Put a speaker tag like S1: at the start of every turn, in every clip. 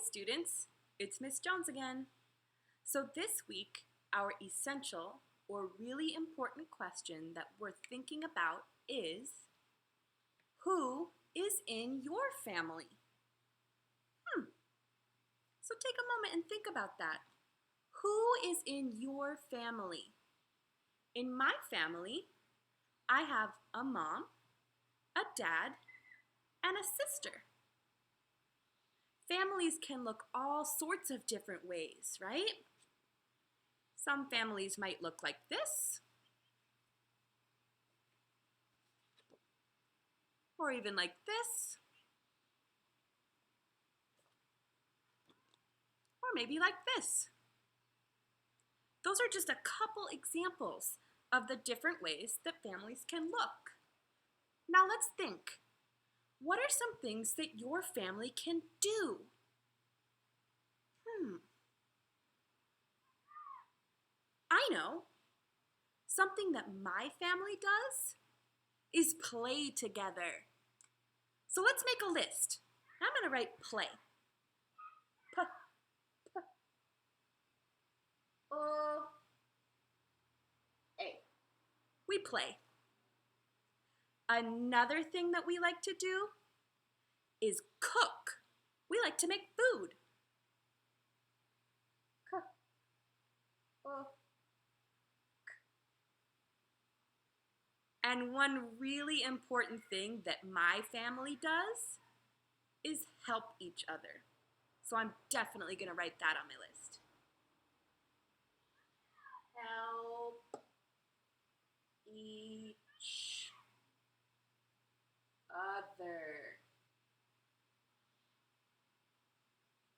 S1: students, it's Miss Jones again. So this week, our essential or really important question that we're thinking about is, who is in your family? So take a moment and think about that. Who is in your family? In my family, I have a mom, a dad, and a sister. Families can look all sorts of different ways, right? Some families might look like this, or even like this, or maybe like this. Those are just a couple examples of the different ways that families can look. Now let's think. What are some things that your family can do? I know. Something that my family does is play together. So let's make a list. I'm going to write play. P-O-A. We play. Another thing that we like to do is cook. We like to make food. And one really important thing that my family does is help each other. So I'm definitely going to write that on my list. Help each other.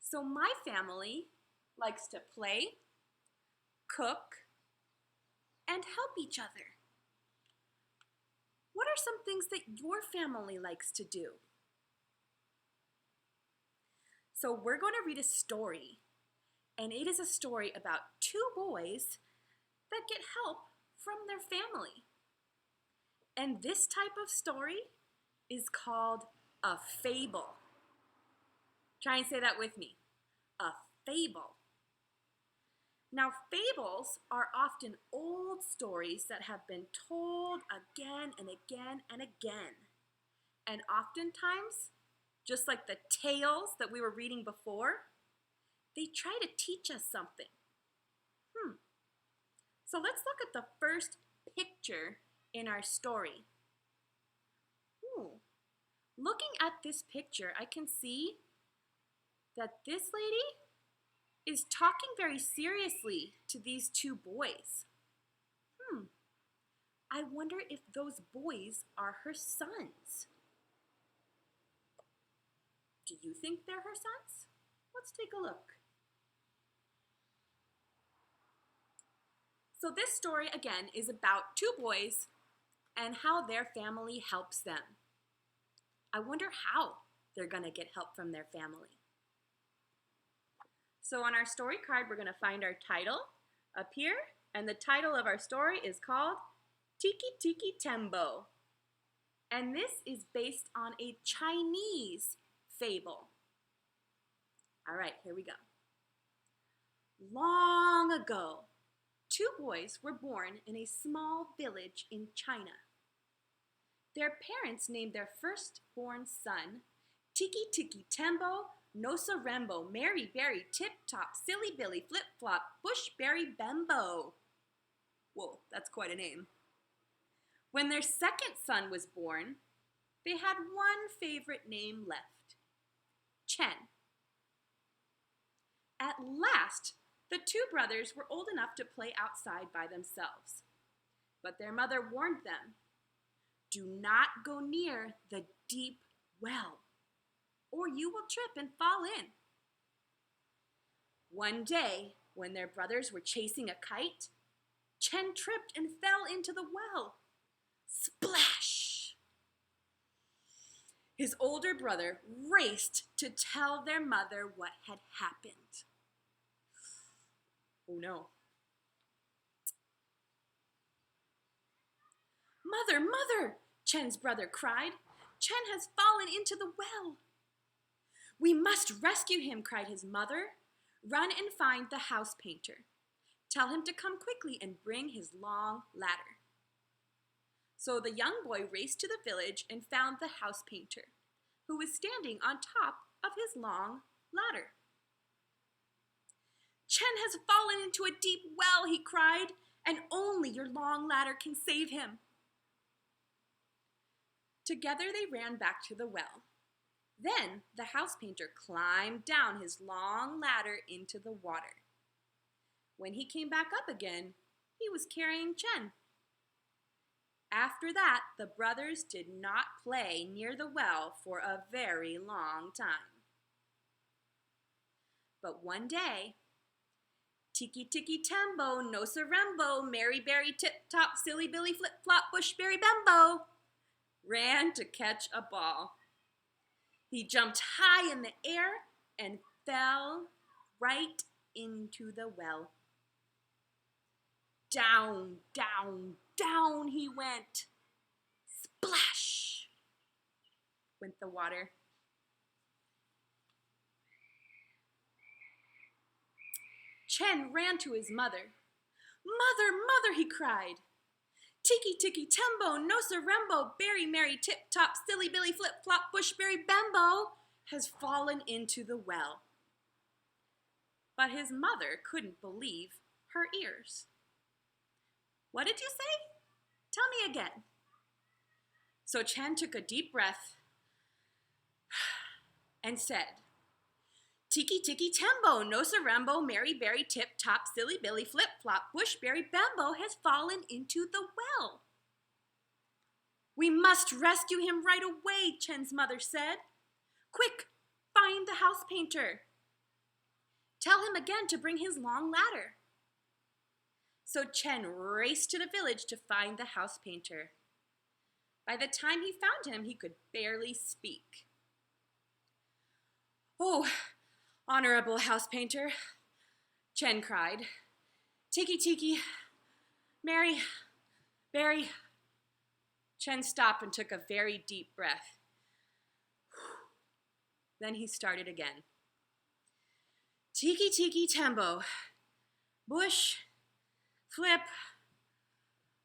S1: So my family likes to play, cook, and help each other. What are some things that your family likes to do? So we're going to read a story, and it is a story about two boys that get help from their family. And this type of story is called a fable. Try and say that with me. A fable. Now, fables are often old stories that have been told again and again and again. And oftentimes, just like the tales that we were reading before, they try to teach us something. So let's look at the first picture in our story. Looking at this picture, I can see that this lady is talking very seriously to these two boys. I wonder if those boys are her sons. Do you think they're her sons? Let's take a look. So this story, again, is about two boys and how their family helps them. I wonder how they're going to get help from their family. So on our story card, we're going to find our title up here, and the title of our story is called Tiki Tiki Tembo. And this is based on a Chinese fable. All right, here we go. Long ago, two boys were born in a small village in China. Their parents named their firstborn son Tiki Tiki Tembo, Nosa Rembo, Mary Berry, Tip Top, Silly Billy, Flip Flop, Bushberry Bembo. Whoa, that's quite a name. When their second son was born, they had one favorite name left, Chen. At last, the two brothers were old enough to play outside by themselves. But their mother warned them, do not go near the deep well, or you will trip and fall in. One day, when their brothers were chasing a kite, Chen tripped and fell into the well. Splash! His older brother raced to tell their mother what had happened. Oh no. Mother, mother, Chen's brother cried. Chen has fallen into the well. "We must rescue him," cried his mother. "Run and find the house painter. Tell him to come quickly and bring his long ladder." So the young boy raced to the village and found the house painter, who was standing on top of his long ladder. "Chen has fallen into a deep well," he cried, "and only your long ladder can save him." Together they ran back to the well. Then the house painter climbed down his long ladder into the water. When he came back up again, he was carrying Chen. After that, the brothers did not play near the well for a very long time. But one day, Tiki Tiki Tembo, No Sarembo, Mary Berry Tip Top, Silly Billy Flip Flop, Bushberry Bembo ran to catch a ball. He jumped high in the air and fell right into the well. Down, down, down he went. Splash went the water. Chen ran to his mother. "Mother, mother," he cried. "Tiki Tiki Tembo, No Sarembo, Berry Mary Tip Top, Silly Billy Flip Flop, Bushberry Bembo has fallen into the well." But his mother couldn't believe her ears. "What did you say? Tell me again." So Chen took a deep breath and said, "Tiki Tiki Tembo, No Sarembo, Mary Berry Tip Top, Silly Billy Flip Flop, Bushberry Bembo has fallen into the well." "We must rescue him right away," Chen's mother said. "Quick, find the house painter. Tell him again to bring his long ladder." So Chen raced to the village to find the house painter. By the time he found him, he could barely speak. "Oh, honorable house painter," Chen cried. "Tiki Tiki, Mary, Berry." Chen stopped and took a very deep breath. Then he started again. "Tiki Tiki Tembo, Bush, Flip,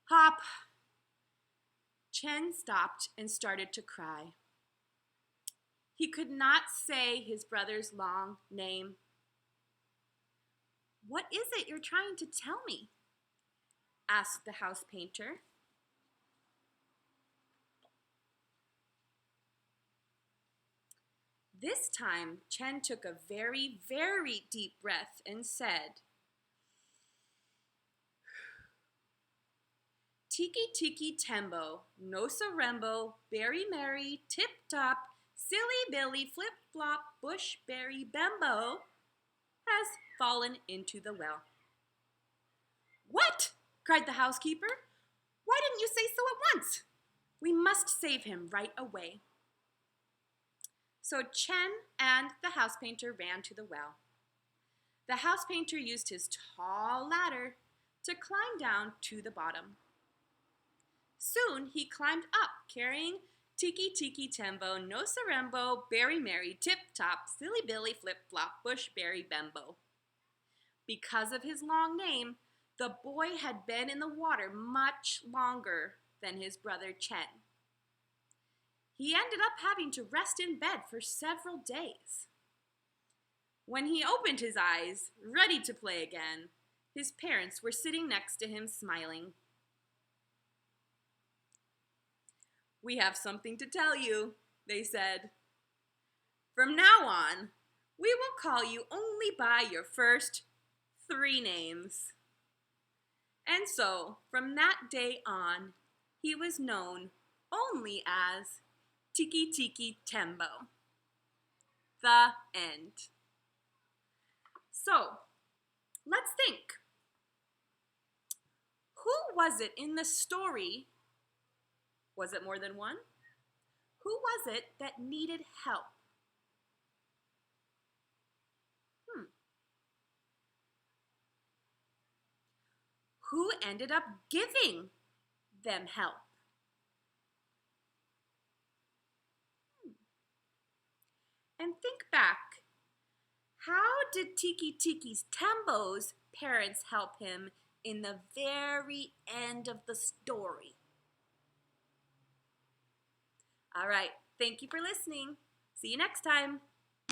S1: Hop." Chen stopped and started to cry. He could not say his brother's long name. "What is it you're trying to tell me?" asked the house painter. This time, Chen took a very, very deep breath and said, "Tiki Tiki Tembo, No Sarembo, Berry Mary, Tip Top, Silly Billy Flip Flop, Bushberry Bembo has fallen into the well." "What?" cried the housekeeper. "Why didn't you say so at once? We must save him right away." So Chen and the house painter ran to the well. The house painter used his tall ladder to climb down to the bottom. Soon he climbed up, carrying Tiki Tiki Tembo, No Sarembo, Berry Mary, Tip Top, Silly Billy Flip Flop, Bushberry Bembo. Because of his long name, the boy had been in the water much longer than his brother Chen. He ended up having to rest in bed for several days. When he opened his eyes, ready to play again, his parents were sitting next to him smiling. "We have something to tell you," they said. "From now on, we will call you only by your first 3 names." And so, from that day on, he was known only as Tiki Tiki Tembo. The end. So, let's think. Who was it in the story? Was it more than one? Who was it that needed help? Who ended up giving them help? And think back. How did Tiki Tiki's Tembo's parents help him in the very end of the story? All right, thank you for listening. See you next time.